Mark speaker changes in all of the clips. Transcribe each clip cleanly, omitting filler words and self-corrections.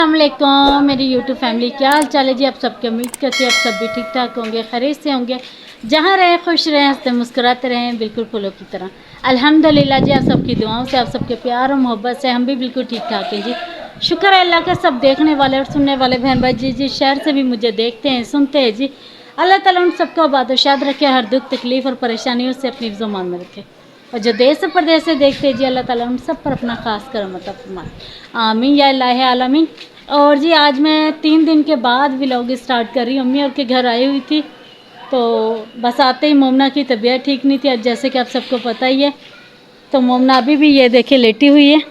Speaker 1: अस्सलामुअलैकुम मेरी YouTube family, क्या हाल चाल है जी। आप सबके उम्मीद करती है आप सब भी ठीक ठाक होंगे, खैरियत से होंगे। जहाँ रहें खुश रहें, हंसते मुस्कुराते रहें, बिल्कुल फूलों की तरह। अल्हम्दुलिल्लाह जी, आप सबकी दुआओं से, आप सबके प्यार और मोहब्बत से हम भी बिल्कुल ठीक ठाक हैं जी। शुक्र है अल्लाह का। सब देखने वाले और सुनने वाले बहन भाई जी जिस शहर से भी मुझे देखते हैं सुनते हैं जी, अल्लाह ताला उन सबको आबाद रखे, हर दुख तकलीफ़ और परेशानियों से अपनी ज़ुबान में रखे। और जो देश प्रदेश से देखते हैं जी, अल्लाह ताला उन सब पर अपना खास करम अता फरमाए, आमीन या इलाही आलमीन। और जी आज मैं 3 दिन के बाद व्लॉग स्टार्ट कर रही हूँ। अम्मी और के घर आई हुई थी, तो बस आते ही मोमना की तबीयत ठीक नहीं थी, आज जैसे कि आप सबको पता ही है। तो मोमना अभी भी ये देखे लेटी हुई है,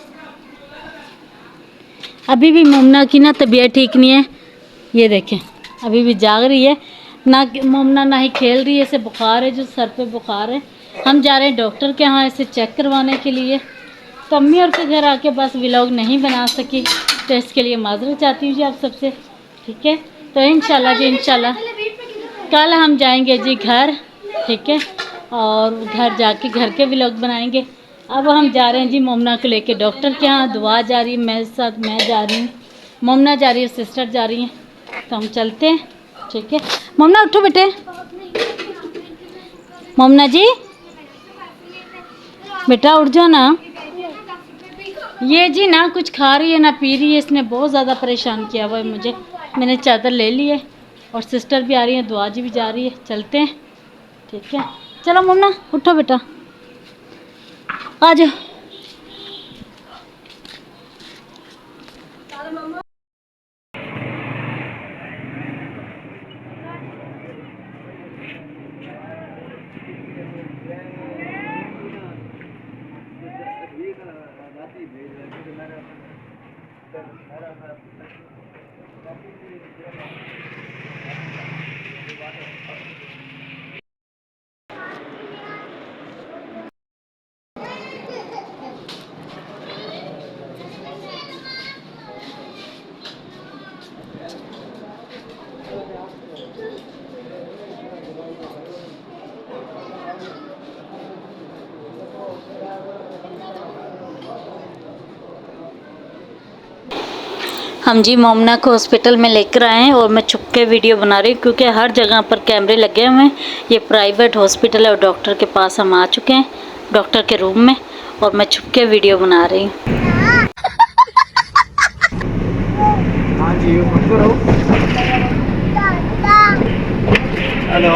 Speaker 1: अभी भी मोमना की ना तबीयत ठीक नहीं है। ये देखें अभी भी जाग रही है, ना मोमना ना ही खेल रही है, इसे बुखार है, जो सर पे बुखार है। हम जा रहे हैं डॉक्टर के यहाँ इसे चेक करवाने के लिए। तो अम्मी और के घर आके बस व्लॉग नहीं बना सकी, तो इसके लिए माजरत चाहती हूँ जी आप सबसे, ठीक है। तो इंशाल्लाह जी इंशाल्लाह कल हम जाएंगे जी घर, ठीक है, और घर जाके घर के व्लॉग बनाएंगे। अब हम जा रहे हैं जी मोमना को लेके डॉक्टर के यहाँ। दुआ जा रही है, मेरे साथ मैं जा रही हूँ, मोमना जा रही है, सिस्टर जा रही हैं, तो हम चलते हैं, ठीक है। मोमना उठो बेटे, मोमना जी बेटा उठ जाओ ना। ये जी ना कुछ खा रही है ना पी रही है, इसने बहुत ज़्यादा परेशान किया हुआ है मुझे। मैंने चादर ले ली है और सिस्टर भी आ रही है, दुआ जी भी जा रही है, चलते हैं, ठीक है। चलो मोमना उठो बेटा, आ जाओ। हम जी मोमना को हॉस्पिटल में लेकर आए हैं और मैं छुप के वीडियो बना रही हूँ क्योंकि हर जगह पर कैमरे लगे हुए हैं। ये प्राइवेट हॉस्पिटल है और डॉक्टर के पास हम आ चुके हैं, डॉक्टर के रूम में, और मैं छुप के वीडियो बना रही हूँ।
Speaker 2: हाँ जी हेलो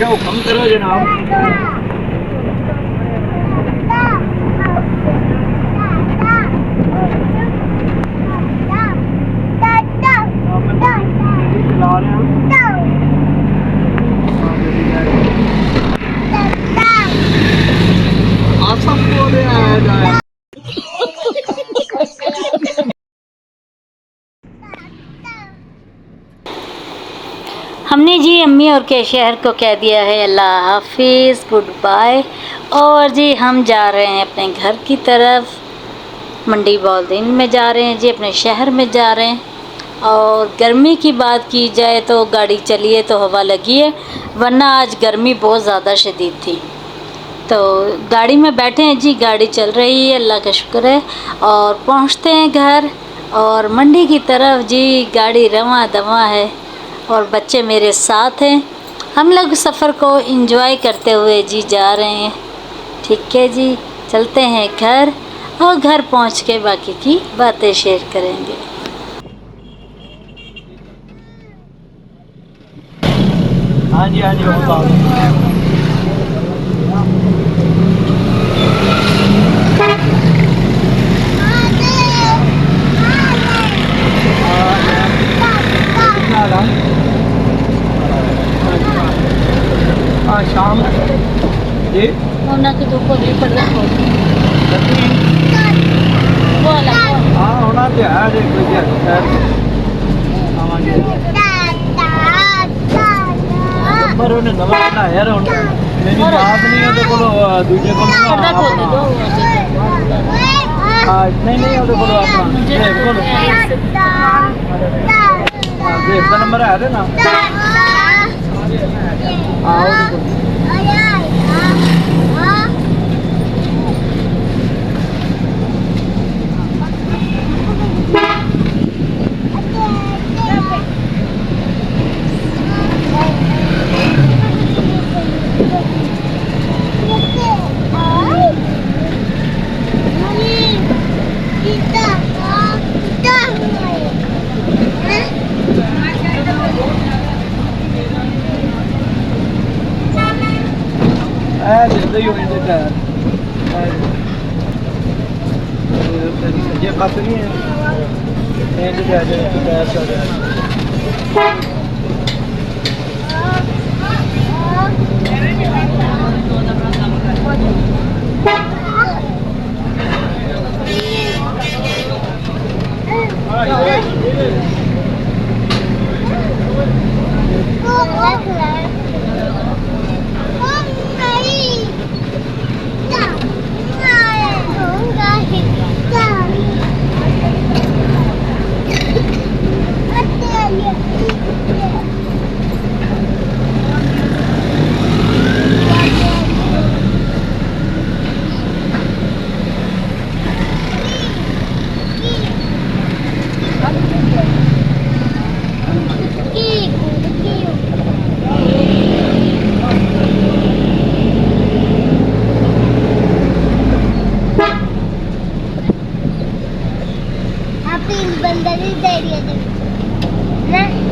Speaker 2: हुक्म करो जनाब।
Speaker 1: हमने जी अम्मी और के शहर को कह दिया है अल्लाह हाफिज़, गुड बाय। और जी हम जा रहे हैं अपने घर की तरफ, मंडी बॉलदीन में जा रहे हैं जी, अपने शहर में जा रहे हैं। और गर्मी की बात की जाए तो गाड़ी चली है तो हवा लगी है, वरना आज गर्मी बहुत ज़्यादा शदीद थी। तो गाड़ी में बैठे हैं जी, गाड़ी चल रही है, अल्लाह का शुक्र है। और पहुंचते हैं घर और मंडी की तरफ जी, गाड़ी रवां दवां है और बच्चे मेरे साथ हैं। हम लोग सफ़र को एंजॉय करते हुए जी जा रहे हैं, ठीक है जी। चलते हैं घर और घर पहुंच के बाकी की बातें शेयर करेंगे।
Speaker 2: हाँ जी हाँ जी शाम जी
Speaker 1: मोना की धूप हो रही पड़ रही
Speaker 2: हाँ होना तो है जी, कोई आवांगे पर उन्हें नवा बनाया रे, मेरी बात नहीं है तो दूजे को नहीं ਉਹਦੇ ਕੋਲ ਆਪਣਾ ਦੇਖ ਕੋਲ ਦੇਖ ਦਾ ਨੰਬਰ ਹੈ ਦੇ ਨਾ ਜਿੱਦਾਂ ਹੀ ਹੋਏ ਤੇ ਟਾਇਰ ਤੇਰੀ ਸੱਜੇ ਪਾਸੇ ਨਹੀਂ ਹੈ ਇਹ ਤੇ ਆ ਜਾ ਟਾਇਰ ਚੱਲ
Speaker 3: बंदर ही दे दिया